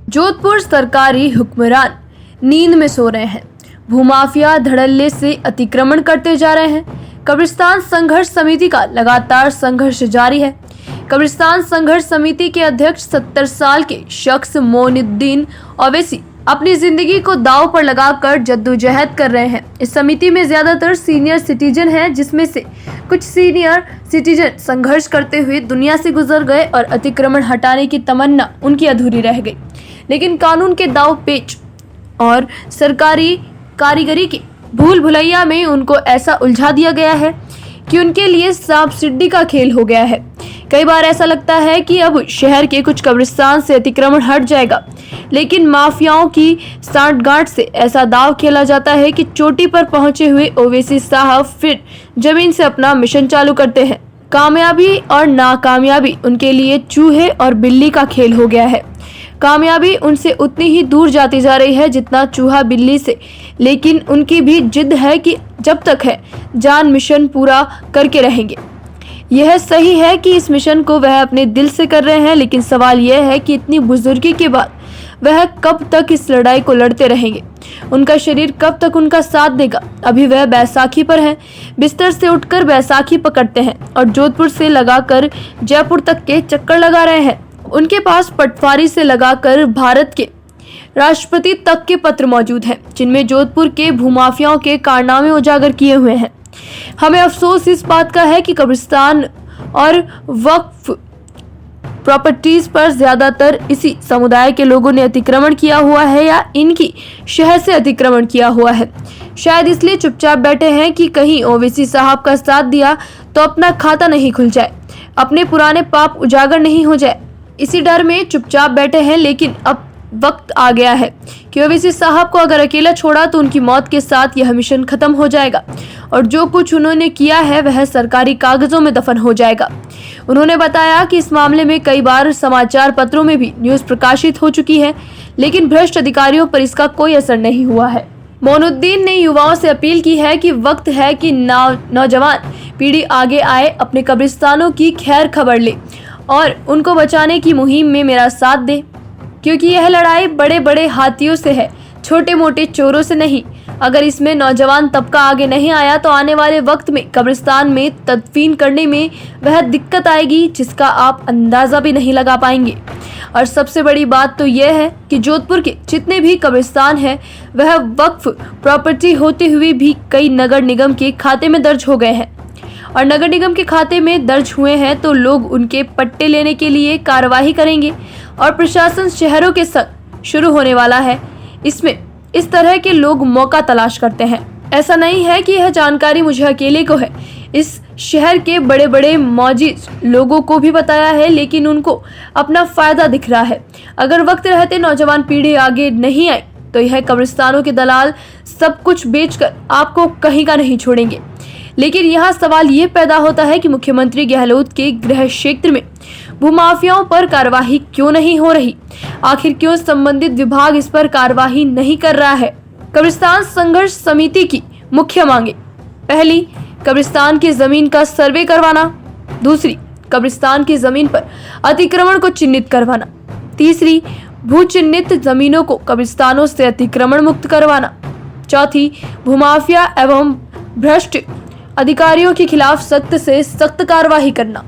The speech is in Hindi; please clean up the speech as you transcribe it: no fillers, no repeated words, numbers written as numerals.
जोधपुर सरकारी हुक्मरान नींद में सो रहे हैं। भूमाफिया धड़ल्ले से अतिक्रमण करते जा रहे हैं। कब्रिस्तान संघर्ष समिति का लगातार संघर्ष जारी है। कब्रिस्तान संघर्ष समिति के अध्यक्ष 70 साल के शख्स मोइनुद्दीन ओवैसी अपनी जिंदगी को दांव पर लगाकर जद्दोजहद कर रहे हैं। इस समिति में ज्यादातर सीनियर सिटीजन हैं, जिसमें से कुछ सीनियर सिटीजन संघर्ष करते हुए दुनिया से गुजर गए और अतिक्रमण हटाने की तमन्ना उनकी अधूरी रह गई। लेकिन कानून के दाव पेच और सरकारी कारीगरी के भूल भुलैया में उनको ऐसा उलझा दिया गया है कि उनके लिए सांप सीढ़ी का खेल हो गया है। कई बार ऐसा लगता है कि अब शहर के कुछ कब्रिस्तान से अतिक्रमण हट जाएगा, लेकिन माफियाओं की सांठगांठ से ऐसा दाव खेला जाता है कि चोटी पर पहुंचे हुए ओवैसी साहब फिर जमीन से अपना मिशन चालू करते हैं। कामयाबी और नाकामयाबी उनके लिए चूहे और बिल्ली का खेल हो गया है। कामयाबी उनसे उतनी ही दूर जाती जा रही है जितना चूहा बिल्ली से, लेकिन उनकी भी जिद है कि जब तक है जान मिशन पूरा करके रहेंगे। यह सही है कि इस मिशन को वह अपने दिल से कर रहे हैं, लेकिन सवाल यह है कि इतनी बुजुर्गी के बाद वह कब तक इस लड़ाई को लड़ते रहेंगे। उनका शरीर कब तक उनका साथ देगा। अभी वह बैसाखी पर हैं, बिस्तर से उठकर बैसाखी पकड़ते हैं और जोधपुर से लगाकर जयपुर तक के चक्कर लगा रहे हैं। उनके पास पटवारी से लगाकर भारत के राष्ट्रपति तक के पत्र मौजूद हैं, जिनमें जोधपुर के भूमाफियाओं के कारनामे उजागर किए हुए हैं। हमें अफसोस इस बात का है कि कब्रिस्तान और वक्फ प्रॉपर्टीज पर ज्यादातर इसी समुदाय के लोगों ने अतिक्रमण किया हुआ है या इनकी शहर से अतिक्रमण किया हुआ है। शायद इसलिए चुपचाप बैठे हैं कि कहीं ओवैसी साहब का साथ दिया तो अपना खाता नहीं खुल जाए, अपने पुराने पाप उजागर नहीं हो जाए। इसी डर में चुपचाप बैठे हैं, लेकिन अब वक्त आ गया है कि ओवैसी साहब को अगर अकेला छोड़ा तो उनकी मौत के साथ यह मिशन खत्म हो जाएगा और जो कुछ उन्होंने किया है वह सरकारी कागजों में दफन हो जाएगा। उन्होंने बताया कि इस मामले में कई बार समाचार पत्रों में भी न्यूज प्रकाशित हो चुकी है, लेकिन भ्रष्ट अधिकारियों पर इसका कोई असर नहीं हुआ है। मोइनुद्दीन ने युवाओं से अपील की है कि वक्त है कि नौजवान पीढ़ी आगे आए, अपने कब्रिस्तानों की खैर खबर ले और उनको बचाने की मुहिम में मेरा साथ दे, क्योंकि यह लड़ाई बड़े बड़े हाथियों से है, छोटे मोटे चोरों से नहीं। अगर इसमें नौजवान तबका आगे नहीं आया तो आने वाले वक्त में कब्रिस्तान में तदफीन करने में वह दिक्कत आएगी जिसका आप अंदाजा भी नहीं लगा पाएंगे। और सबसे बड़ी बात तो यह है कि जोधपुर के जितने भी कब्रिस्तान हैं वह वक्फ प्रॉपर्टी होते हुए भी कई नगर निगम के खाते में दर्ज हो गए हैं, और नगर निगम के खाते में दर्ज हुए हैं तो लोग उनके पट्टे लेने के लिए कार्यवाही करेंगे और प्रशासन शहरों के संग शुरू होने वाला है। इसमें इस तरह के लोग मौका तलाश करते हैं। ऐसा नहीं है कि यह जानकारी मुझे अकेले को है, इस शहर के बड़े बड़े मौजूद लोगों को भी बताया है, लेकिन उनको अपना फायदा दिख रहा है। अगर वक्त रहते नौजवान पीढ़ी आगे नहीं आई तो यह कब्रिस्तानों के दलाल सब कुछ बेचकर आपको कहीं का नहीं छोड़ेंगे। लेकिन यहाँ सवाल ये पैदा होता है कि मुख्यमंत्री गहलोत के गृह क्षेत्र में भूमाफियाओं पर कार्यवाही क्यों नहीं हो रही? आखिर क्यों संबंधित विभाग इस पर कार्यवाही नहीं कर रहा है? कब्रिस्तान संघर्ष समिति की मुख्य मांगे: पहली, कब्रिस्तान की जमीन का सर्वे करवाना। दूसरी, कब्रिस्तान की जमीन पर अतिक्रमण को चिन्हित करवाना। तीसरी, भू चिन्हित जमीनों को कब्रिस्तानों से अतिक्रमण मुक्त करवाना। चौथी, भूमाफिया एवं भ्रष्ट अधिकारियों के खिलाफ सख्त से सख्त कार्रवाई करना।